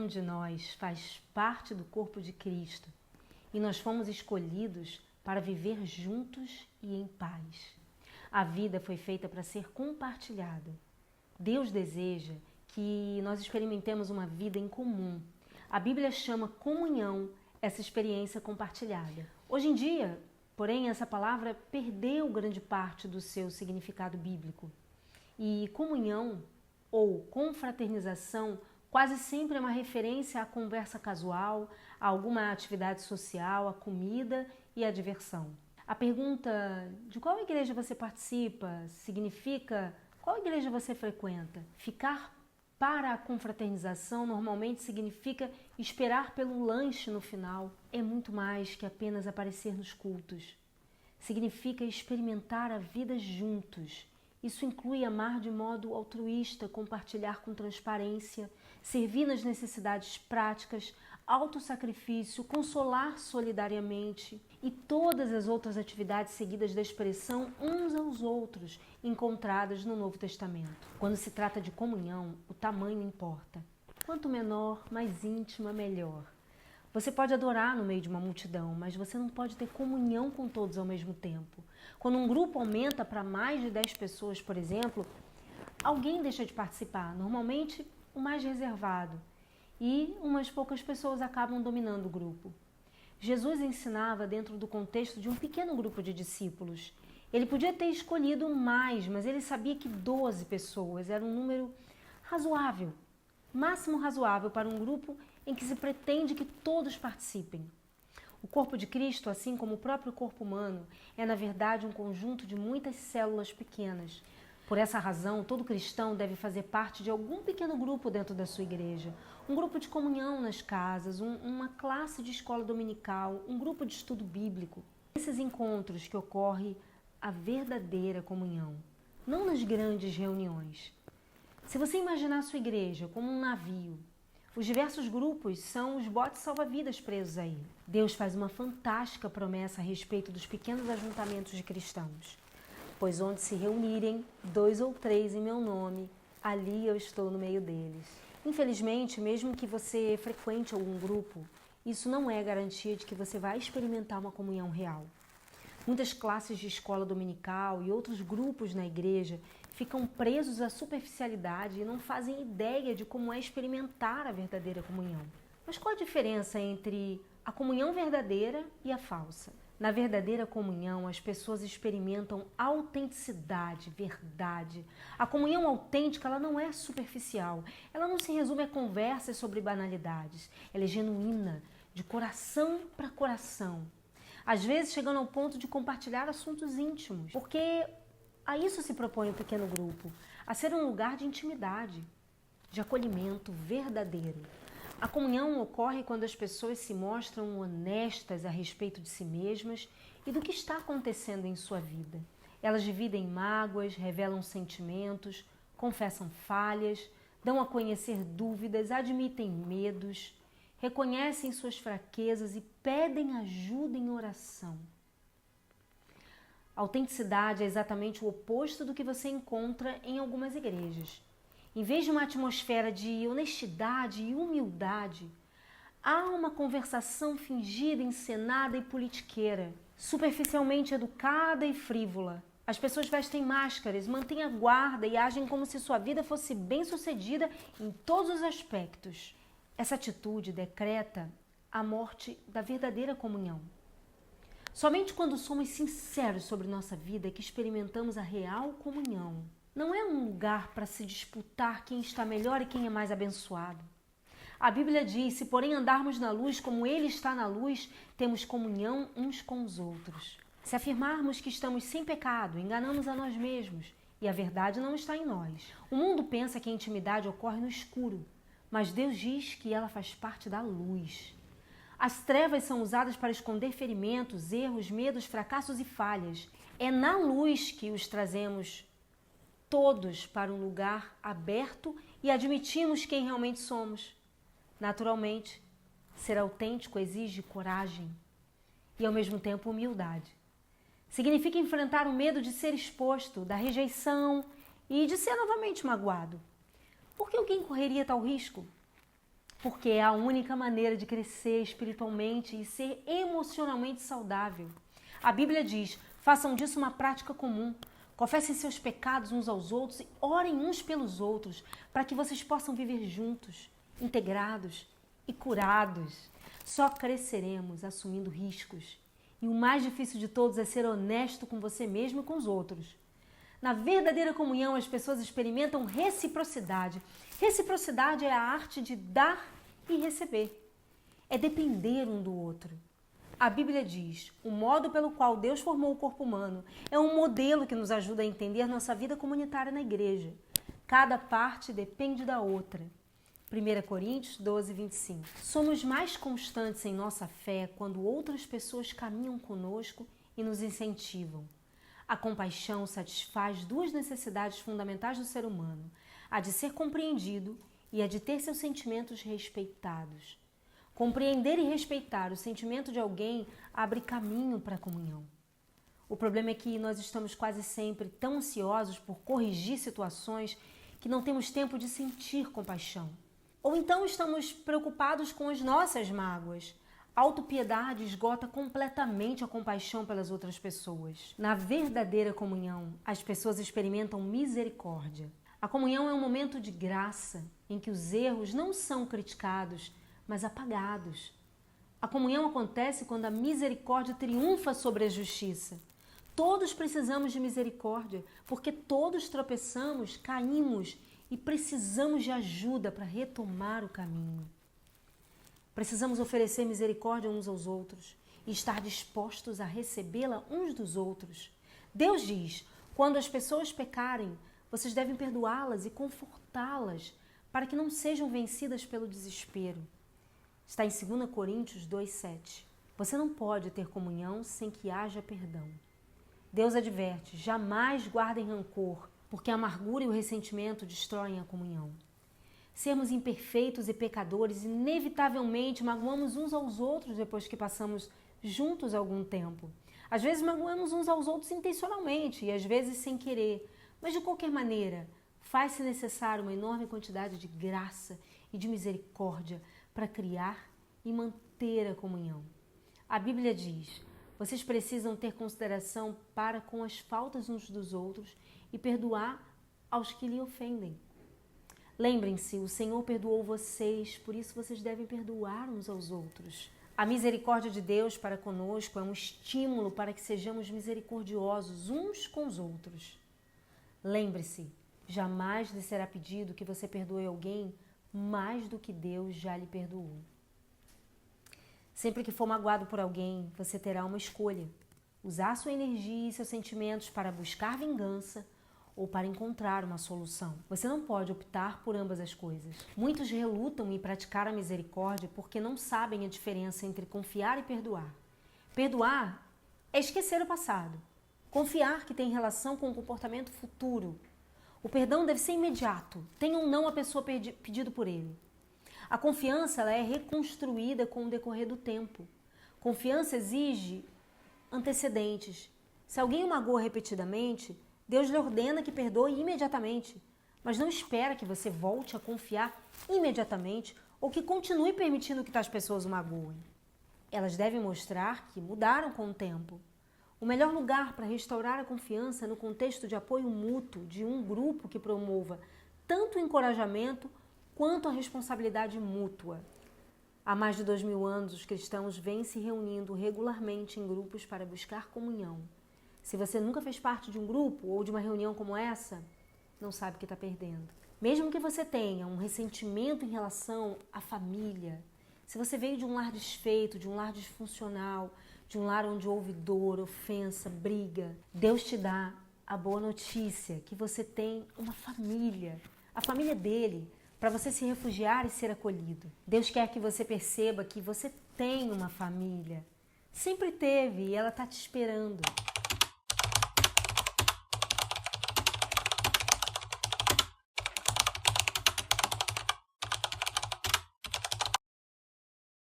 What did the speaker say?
de nós faz parte do corpo de Cristo e nós fomos escolhidos para viver juntos e em paz. A vida foi feita para ser compartilhada. Deus deseja que nós experimentemos uma vida em comum. A Bíblia chama comunhão essa experiência compartilhada. Hoje em dia, porém, essa palavra perdeu grande parte do seu significado bíblico. E comunhão ou confraternização quase sempre é uma referência à conversa casual, a alguma atividade social, à comida e à diversão. A pergunta de qual igreja você participa significa qual igreja você frequenta. Ficar para a confraternização normalmente significa esperar pelo lanche no final. É muito mais que apenas aparecer nos cultos. Significa experimentar a vida juntos. Isso inclui amar de modo altruísta, compartilhar com transparência, servir nas necessidades práticas, autossacrifício, consolar solidariamente e todas as outras atividades seguidas da expressão uns aos outros encontradas no Novo Testamento. Quando se trata de comunhão, o tamanho importa. Quanto menor, mais íntima, melhor. Você pode adorar no meio de uma multidão, mas você não pode ter comunhão com todos ao mesmo tempo. Quando um grupo aumenta para mais de 10 pessoas, por exemplo, alguém deixa de participar, normalmente o mais reservado, e umas poucas pessoas acabam dominando o grupo. Jesus ensinava dentro do contexto de um pequeno grupo de discípulos. Ele podia ter escolhido mais, mas ele sabia que 12 pessoas era um número razoável, máximo razoável para um grupo em que se pretende que todos participem. O corpo de Cristo, assim como o próprio corpo humano, é na verdade um conjunto de muitas células pequenas. Por essa razão, todo cristão deve fazer parte de algum pequeno grupo dentro da sua igreja. Um grupo de comunhão nas casas, uma classe de escola dominical, um grupo de estudo bíblico. Nesses encontros que ocorre a verdadeira comunhão, não nas grandes reuniões. Se você imaginar a sua igreja como um navio, os diversos grupos são os botes salva-vidas presos aí. Deus faz uma fantástica promessa a respeito dos pequenos ajuntamentos de cristãos. Pois onde se reunirem 2 ou 3 em meu nome, ali eu estou no meio deles. Infelizmente, mesmo que você frequente algum grupo, isso não é garantia de que você vai experimentar uma comunhão real. Muitas classes de escola dominical e outros grupos na igreja ficam presos à superficialidade e não fazem ideia de como é experimentar a verdadeira comunhão. Mas qual a diferença entre a comunhão verdadeira e a falsa? Na verdadeira comunhão, as pessoas experimentam autenticidade, verdade. A comunhão autêntica, ela não é superficial. Ela não se resume a conversas sobre banalidades. Ela é genuína, de coração para coração. Às vezes chegando ao ponto de compartilhar assuntos íntimos. Porque a isso se propõe o pequeno grupo. A ser um lugar de intimidade, de acolhimento verdadeiro. A comunhão ocorre quando as pessoas se mostram honestas a respeito de si mesmas e do que está acontecendo em sua vida. Elas dividem mágoas, revelam sentimentos, confessam falhas, dão a conhecer dúvidas, admitem medos, reconhecem suas fraquezas e pedem ajuda em oração. A autenticidade é exatamente o oposto do que você encontra em algumas igrejas. Em vez de uma atmosfera de honestidade e humildade, há uma conversação fingida, encenada e politiqueira, superficialmente educada e frívola. As pessoas vestem máscaras, mantêm a guarda e agem como se sua vida fosse bem-sucedida em todos os aspectos. Essa atitude decreta a morte da verdadeira comunhão. Somente quando somos sinceros sobre nossa vida é que experimentamos a real comunhão. Não é um lugar para se disputar quem está melhor e quem é mais abençoado. A Bíblia diz, se porém andarmos na luz como Ele está na luz, temos comunhão uns com os outros. Se afirmarmos que estamos sem pecado, enganamos a nós mesmos e a verdade não está em nós. O mundo pensa que a intimidade ocorre no escuro, mas Deus diz que ela faz parte da luz. As trevas são usadas para esconder ferimentos, erros, medos, fracassos e falhas. É na luz que os trazemos todos para um lugar aberto e admitimos quem realmente somos. Naturalmente, ser autêntico exige coragem e, ao mesmo tempo, humildade. Significa enfrentar o medo de ser exposto, da rejeição e de ser novamente magoado. Por que alguém correria tal risco? porque é a única maneira de crescer espiritualmente e ser emocionalmente saudável. A Bíblia diz: façam disso uma prática comum. Confessem seus pecados uns aos outros e orem uns pelos outros, para que vocês possam viver juntos, integrados e curados. Só cresceremos assumindo riscos. E o mais difícil de todos é ser honesto com você mesmo e com os outros. Na verdadeira comunhão, as pessoas experimentam reciprocidade. Reciprocidade é a arte de dar e receber. É depender um do outro. A Bíblia diz: o modo pelo qual Deus formou o corpo humano é um modelo que nos ajuda a entender nossa vida comunitária na igreja. Cada parte depende da outra. 1 Coríntios 12, 25. Somos mais constantes em nossa fé quando outras pessoas caminham conosco e nos incentivam. A compaixão satisfaz duas necessidades fundamentais do ser humano: a de ser compreendido e a de ter seus sentimentos respeitados. Compreender e respeitar o sentimento de alguém abre caminho para a comunhão. O problema é que nós estamos quase sempre tão ansiosos por corrigir situações que não temos tempo de sentir compaixão. Ou então estamos preocupados com as nossas mágoas. A autopiedade esgota completamente a compaixão pelas outras pessoas. Na verdadeira comunhão, as pessoas experimentam misericórdia. A comunhão é um momento de graça, em que os erros não são criticados, mas apagados. A comunhão acontece quando a misericórdia triunfa sobre a justiça. Todos precisamos de misericórdia, porque todos tropeçamos, caímos e precisamos de ajuda para retomar o caminho. Precisamos oferecer misericórdia uns aos outros e estar dispostos a recebê-la uns dos outros. Deus diz: quando as pessoas pecarem, vocês devem perdoá-las e confortá-las para que não sejam vencidas pelo desespero. Está em 2 Coríntios 2,7. Você não pode ter comunhão sem que haja perdão. Deus adverte: jamais guardem rancor, porque a amargura e o ressentimento destroem a comunhão. Sermos imperfeitos e pecadores, inevitavelmente magoamos uns aos outros depois que passamos juntos algum tempo. Às vezes magoamos uns aos outros intencionalmente e às vezes sem querer, mas de qualquer maneira, faz-se necessário uma enorme quantidade de graça e de misericórdia para criar e manter a comunhão. A Bíblia diz: vocês precisam ter consideração para com as faltas uns dos outros e perdoar aos que lhe ofendem. Lembrem-se, o Senhor perdoou vocês, por isso vocês devem perdoar uns aos outros. A misericórdia de Deus para conosco é um estímulo para que sejamos misericordiosos uns com os outros. Lembre-se, jamais lhe será pedido que você perdoe alguém mais do que Deus já lhe perdoou. Sempre que for magoado por alguém, você terá uma escolha: usar sua energia e seus sentimentos para buscar vingança ou para encontrar uma solução. Você não pode optar por ambas as coisas. Muitos relutam em praticar a misericórdia porque não sabem a diferença entre confiar e perdoar. Perdoar é esquecer o passado. Confiar que tem relação com o comportamento futuro. O perdão deve ser imediato, tenha ou não a pessoa pedido por ele. A confiança ela é reconstruída com o decorrer do tempo. Confiança exige antecedentes. Se alguém o magoa repetidamente, Deus lhe ordena que perdoe imediatamente, mas não espera que você volte a confiar imediatamente ou que continue permitindo que tais pessoas o magoem. Elas devem mostrar que mudaram com o tempo. O melhor lugar para restaurar a confiança é no contexto de apoio mútuo de um grupo que promova tanto o encorajamento quanto a responsabilidade mútua. Há mais de 2000 anos, os cristãos vêm se reunindo regularmente em grupos para buscar comunhão. Se você nunca fez parte de um grupo ou de uma reunião como essa, não sabe o que está perdendo. Mesmo que você tenha um ressentimento em relação à família, se você veio de um lar desfeito, de um lar disfuncional, de um lar onde houve dor, ofensa, briga, Deus te dá a boa notícia que você tem uma família, a família dele, para você se refugiar e ser acolhido. Deus quer que você perceba que você tem uma família. Sempre teve e ela está te esperando.